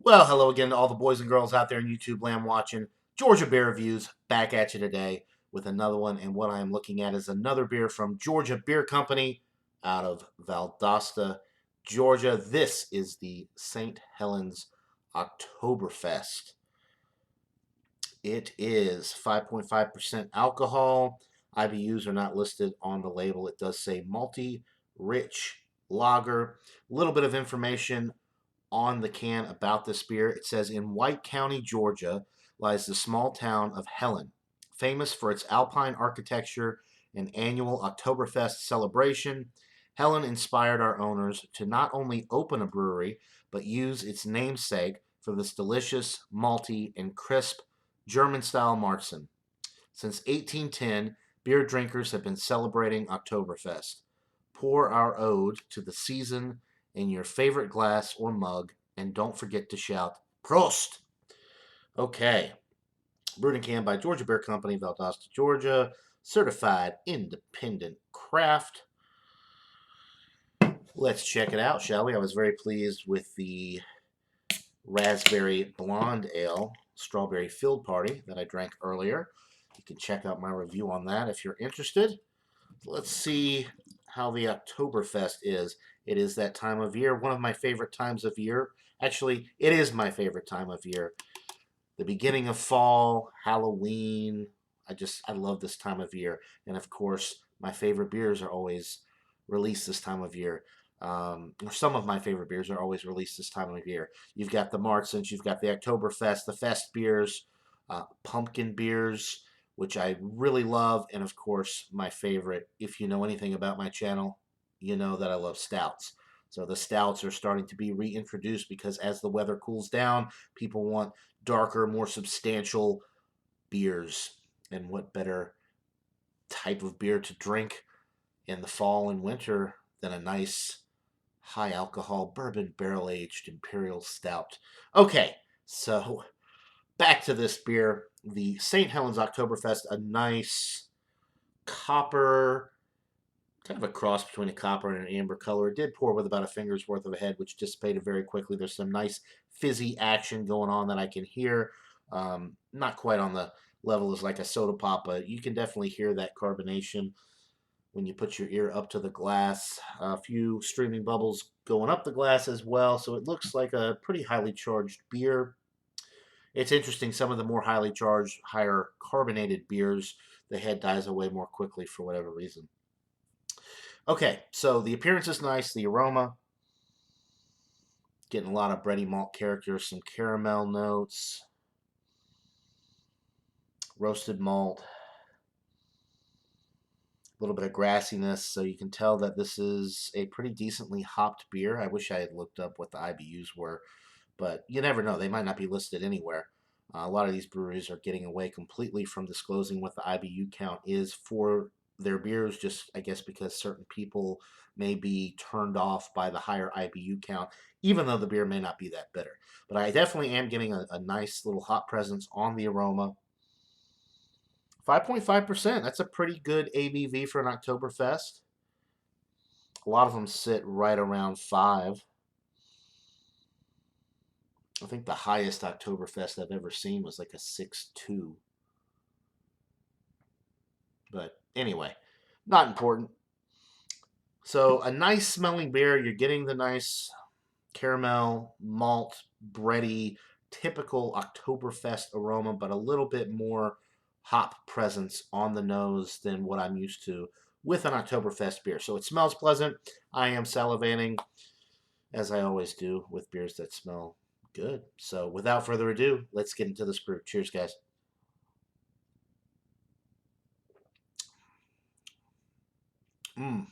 Well, hello again to all the boys and girls out there in YouTube land watching. Georgia Beer Reviews back at you today with another one. And what I'm looking at is another beer from Georgia Beer Company out of Valdosta, Georgia. This is the St. Helens Oktoberfest. It is 5.5% alcohol. IBUs are not listed on the label. It does say malty, rich lager. A little bit of information on the can about this beer. It says, in White County, Georgia, lies the small town of Helen, famous for its alpine architecture and annual Oktoberfest celebration. Helen inspired our owners to not only open a brewery, but use its namesake for this delicious, malty, and crisp German-style Marzen. Since 1810, beer drinkers have been celebrating Oktoberfest. Pour our ode to the season in your favorite glass or mug, and don't forget to shout Prost! Okay, brewed and canned by Georgia Beer Company, Valdosta, Georgia. Certified independent craft. Let's check it out, shall we? I was very pleased with the raspberry blonde ale, strawberry field party that I drank earlier. You can check out my review on that if you're interested. Let's see how the Oktoberfest is. It is that time of year, one of my favorite times of year. Actually, it is my favorite time of year. The beginning of fall, Halloween. I love this time of year. And of course, my favorite beers are always released this time of year. Or some of my favorite beers are always released this time of year. You've got the Marzens, you've got the Oktoberfest, the Fest beers, pumpkin beers, which I really love. And of course, my favorite, if you know anything about my channel, you know that I love stouts. So the stouts are starting to be reintroduced because as the weather cools down, people want darker, more substantial beers. And what better type of beer to drink in the fall and winter than a nice high alcohol bourbon barrel aged imperial stout? Okay, so back to this beer, the St. Helens Oktoberfest, a nice copper, kind of a cross between a copper and an amber color. It did pour with about a finger's worth of a head, which dissipated very quickly. There's some nice fizzy action going on that I can hear. Not quite on the level as like a soda pop, but you can definitely hear that carbonation when you put your ear up to the glass. A few streaming bubbles going up the glass as well, so it looks like a pretty highly charged beer. It's interesting, some of the more highly charged, higher carbonated beers, the head dies away more quickly for whatever reason. Okay, so the appearance is nice, the aroma, getting a lot of bready malt character, some caramel notes, roasted malt, a little bit of grassiness, so you can tell that this is a pretty decently hopped beer. I wish I had looked up what the IBUs were, but you never know. They might not be listed anywhere. A lot of these breweries are getting away completely from disclosing what the IBU count is for their beers, just I guess because certain people may be turned off by the higher IBU count, even though the beer may not be that bitter. But I definitely am getting a nice little hop presence on the aroma. 5.5%, that's a pretty good ABV for an Oktoberfest. A lot of them sit right around 5. I think the highest Oktoberfest I've ever seen was like a 6.2. But anyway, not important. So a nice smelling beer. You're getting the nice caramel, malt, bready, typical Oktoberfest aroma, but a little bit more hop presence on the nose than what I'm used to with an Oktoberfest beer. So it smells pleasant. I am salivating, as I always do with beers that smell good. So without further ado, let's get into this brew. Cheers, guys. Mmm.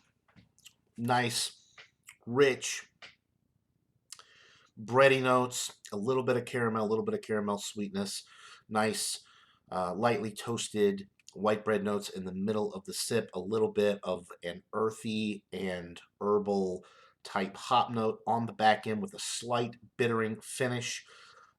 Nice, rich, bready notes, a little bit of caramel, a little bit of caramel sweetness, nice, lightly toasted white bread notes in the middle of the sip, a little bit of an earthy and herbal type hop note on the back end with a slight bittering finish.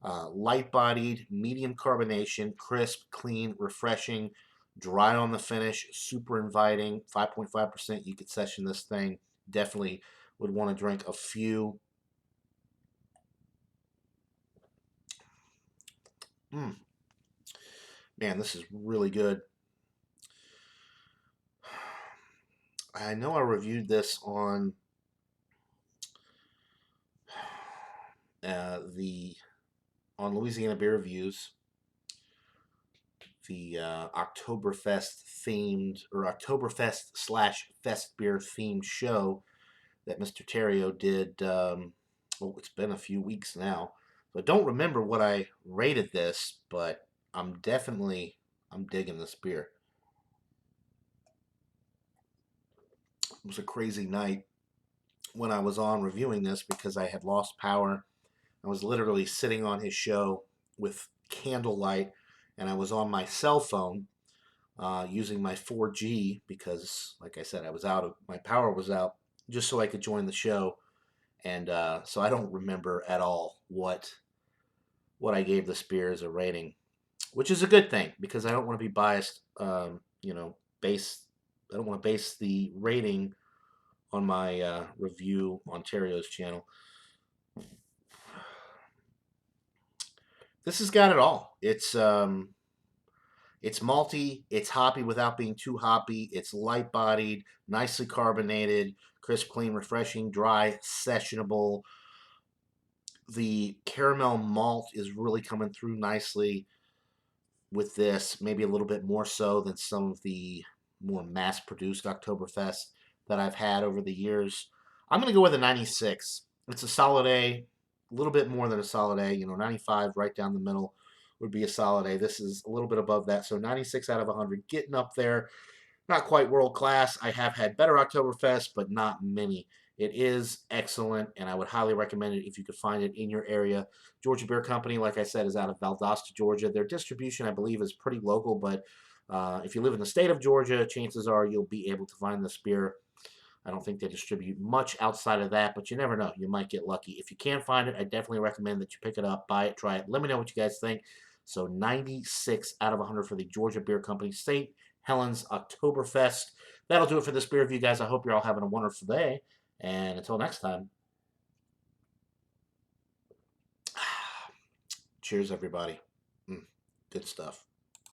Light bodied, medium carbonation, crisp, clean, refreshing, dry on the finish, super inviting. 5.5%. You could session this thing. Definitely would want to drink a few. Mm. Man, this is really good. I know I reviewed this on the on Louisiana Beer Reviews, the Oktoberfest themed or Oktoberfest slash Fest beer themed show that Mr. Terrio did. Oh, it's been a few weeks now, so I don't remember what I rated this, but I'm digging this beer. It was a crazy night when I was on reviewing this because I had lost power. I was literally sitting on his show with candlelight, and I was on my cell phone using my 4G because, like I said, my power was out, just so I could join the show. And so I don't remember at all what I gave the spear as a rating, which is a good thing because I don't want to be biased. I don't want to base the rating on my review on Terrio's channel. This has got it all. It's malty, it's hoppy without being too hoppy, it's light bodied, nicely carbonated, crisp, clean, refreshing, dry, sessionable. The caramel malt is really coming through nicely with this, maybe a little bit more so than some of the more mass produced Oktoberfest that I've had over the years. I'm going to go with a 96. It's a solid A, a little bit more than a solid A. 95 right down the middle would be a solid A. This is a little bit above that, so 96 out of 100, getting up there. Not quite world class. I have had better Oktoberfest, but not many. It is excellent, and I would highly recommend it if you could find it in your area. Georgia Beer Company, like I said, is out of Valdosta, Georgia. Their distribution, I believe, is pretty local, but if you live in the state of Georgia, chances are you'll be able to find this beer. I don't think they distribute much outside of that, but you never know. You might get lucky. If you can't find it, I definitely recommend that you pick it up, buy it, try it. Let me know what you guys think. So 96 out of 100 for the Georgia Beer Company, St. Helen's Oktoberfest. That'll do it for this beer review, guys. I hope you're all having a wonderful day. And until next time, cheers, everybody. Good stuff.